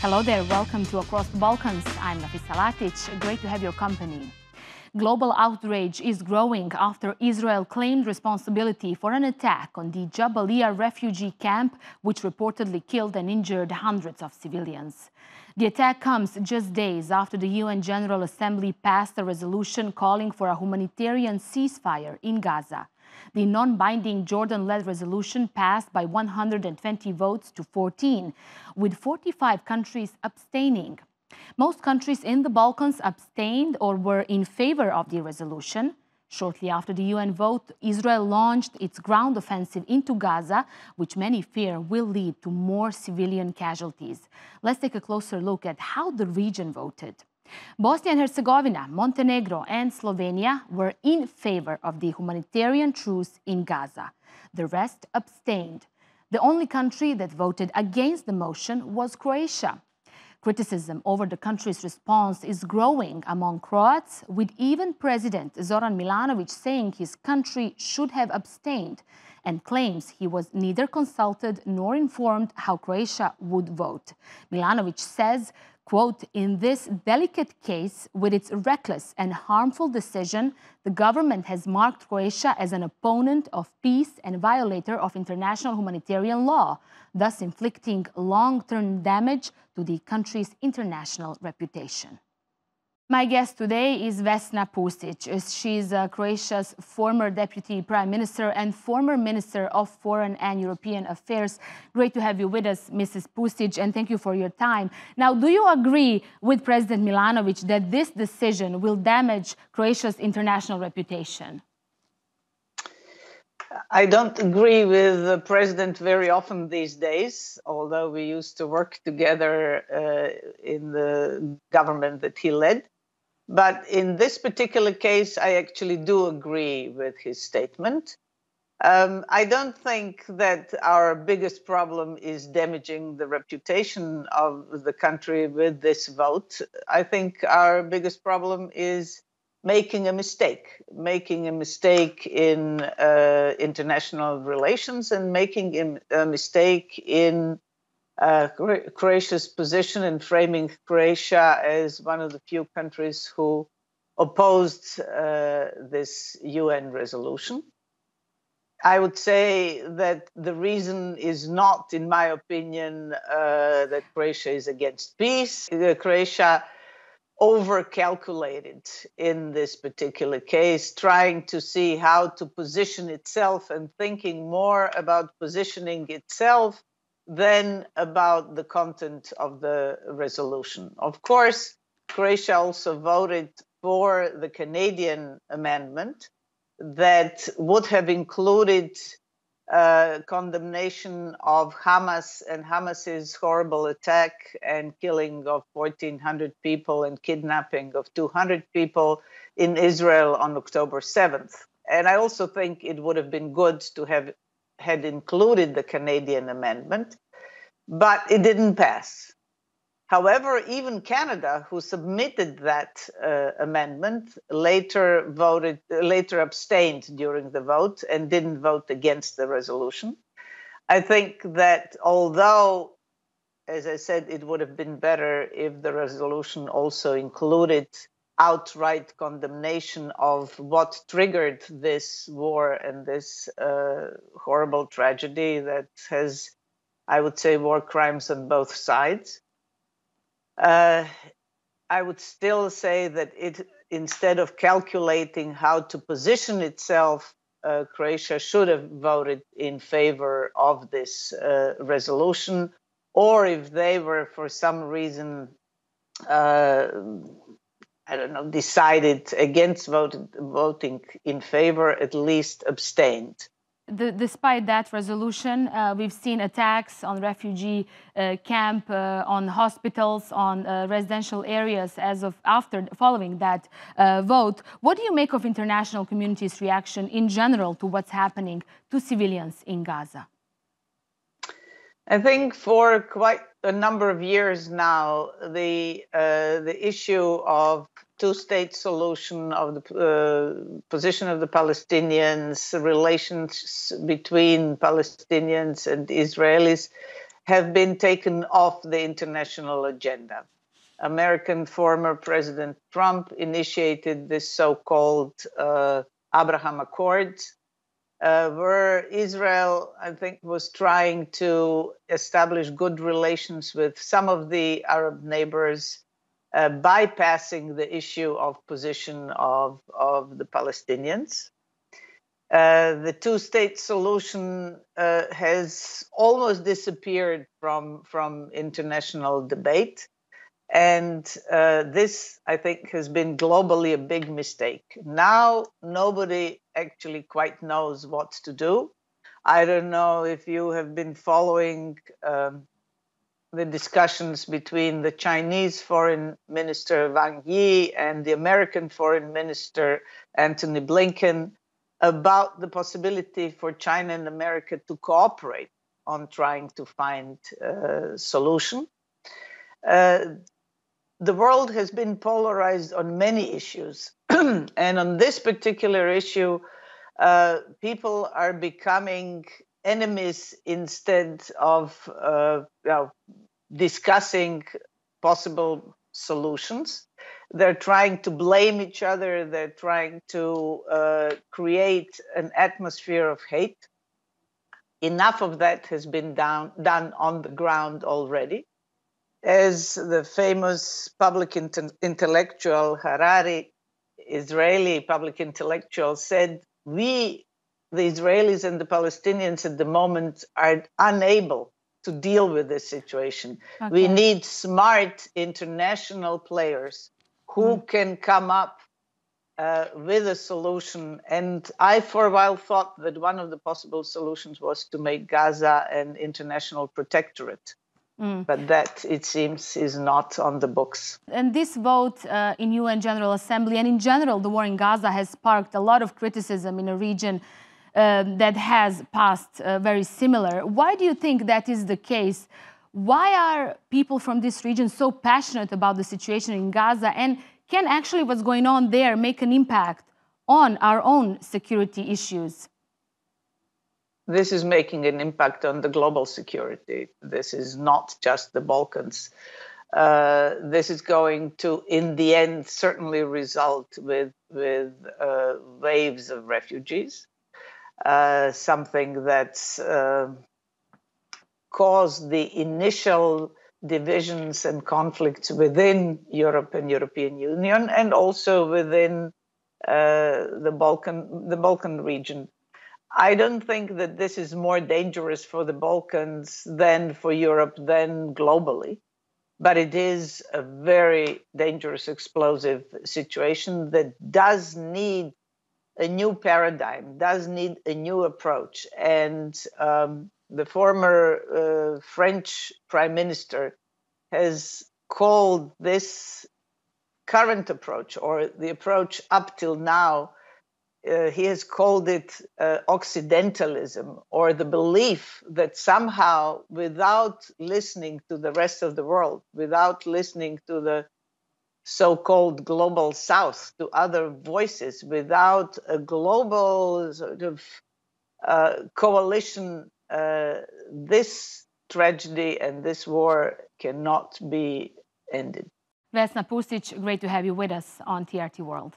Hello there, welcome to Across the Balkans. I'm Nafisa Latic, great to have your company. Global outrage is growing after Israel claimed responsibility for an attack on the Jabalia refugee camp, which reportedly killed and injured hundreds of civilians. The attack comes just days after the UN General Assembly passed a resolution calling for a humanitarian ceasefire in Gaza. The non-binding Jordan-led resolution passed by 120 votes to 14, with 45 countries abstaining. Most countries in the Balkans abstained or were in favor of the resolution. Shortly after the UN vote, Israel launched its ground offensive into Gaza, which many fear will lead to more civilian casualties. Let's take a closer look at how the region voted. Bosnia and Herzegovina, Montenegro, and Slovenia were in favor of the humanitarian truce in Gaza. The rest abstained. The only country that voted against the motion was Croatia. Criticism over the country's response is growing among Croats, with even President Zoran Milanovic saying his country should have abstained and claims he was neither consulted nor informed how Croatia would vote. Milanovic says, quote, "In this delicate case, with its reckless and harmful decision, the government has marked Croatia as an opponent of peace and violator of international humanitarian law, thus inflicting long-term damage to the country's international reputation." My guest today is Vesna Pusic. She's Croatia's former Deputy Prime Minister and former Minister of Foreign and European Affairs. Great to have you with us, Mrs. Pusic, and thank you for your time. Now, do you agree with President Milanovic that this decision will damage Croatia's international reputation? I don't agree with the president very often these days, although we used to work together in the government that he led. But in this particular case, I actually do agree with his statement. I don't think that our biggest problem is damaging the reputation of the country with this vote. I think our biggest problem is making a mistake in international relations and making a mistake in Croatia's position and framing Croatia as one of the few countries who opposed this UN resolution. I would say that the reason is not, in my opinion, that Croatia is against peace. Croatia overcalculated in this particular case, trying to see how to position itself and thinking more about positioning itself than about the content of the resolution. Of course, Croatia also voted for the Canadian amendment that would have included condemnation of Hamas and Hamas's horrible attack and killing of 1,400 people and kidnapping of 200 people in Israel on October 7th. And I also think it would have been good to have had included the Canadian amendment, but it didn't pass. However, even Canada, who submitted that amendment, later abstained during the vote and didn't vote against the resolution. I think that although, as I said, it would have been better if the resolution also included outright condemnation of what triggered this war and this horrible tragedy that has, I would say, war crimes on both sides. I would still say that instead of calculating how to position itself, Croatia should have voted in favor of this resolution, or if they were for some reason, decided against voting in favor, at least abstained. Despite that resolution, we've seen attacks on refugee camp, on hospitals, on residential areas following that vote. What do you make of international community's reaction in general to what's happening to civilians in Gaza? I think for quite a number of years now, the issue of two-state solution, of the position of the Palestinians, relations between Palestinians and Israelis, have been taken off the international agenda. American former President Trump initiated this so-called Abraham Accords, where Israel, I think, was trying to establish good relations with some of the Arab neighbors, bypassing the issue of position of the Palestinians. The two-state solution has almost disappeared from international debate. And this, I think, has been globally a big mistake. Now, nobody actually quite knows what to do. I don't know if you have been following the discussions between the Chinese Foreign Minister Wang Yi and the American Foreign Minister Antony Blinken about the possibility for China and America to cooperate on trying to find a solution. The world has been polarized on many issues. And on this particular issue, people are becoming enemies instead of discussing possible solutions. They're trying to blame each other. They're trying to create an atmosphere of hate. Enough of that has been done on the ground already. As the famous public intellectual Harari, Israeli public intellectual, said, we, the Israelis and the Palestinians at the moment, are unable to deal with this situation. Okay. We need smart international players who can come up with a solution. And I, for a while, thought that one of the possible solutions was to make Gaza an international protectorate. But that, it seems, is not on the books. And this vote in UN General Assembly and in general, the war in Gaza has sparked a lot of criticism in a region that has passed very similar. Why do you think that is the case? Why are people from this region so passionate about the situation in Gaza? And can actually what's going on there make an impact on our own security issues? This is making an impact on the global security. This is not just the Balkans. This is going to, in the end, certainly result with waves of refugees, something that's caused the initial divisions and conflicts within Europe and European Union, and also within the Balkan region. I don't think that this is more dangerous for the Balkans than for Europe, than globally. But it is a very dangerous, explosive situation that does need a new paradigm, does need a new approach. And the former French Prime Minister has called this current approach, or the approach up till now, he has called it Occidentalism, or the belief that somehow, without listening to the rest of the world, without listening to the so-called global South, to other voices, without a global sort of coalition, this tragedy and this war cannot be ended. Vesna Pusic, great to have you with us on TRT World.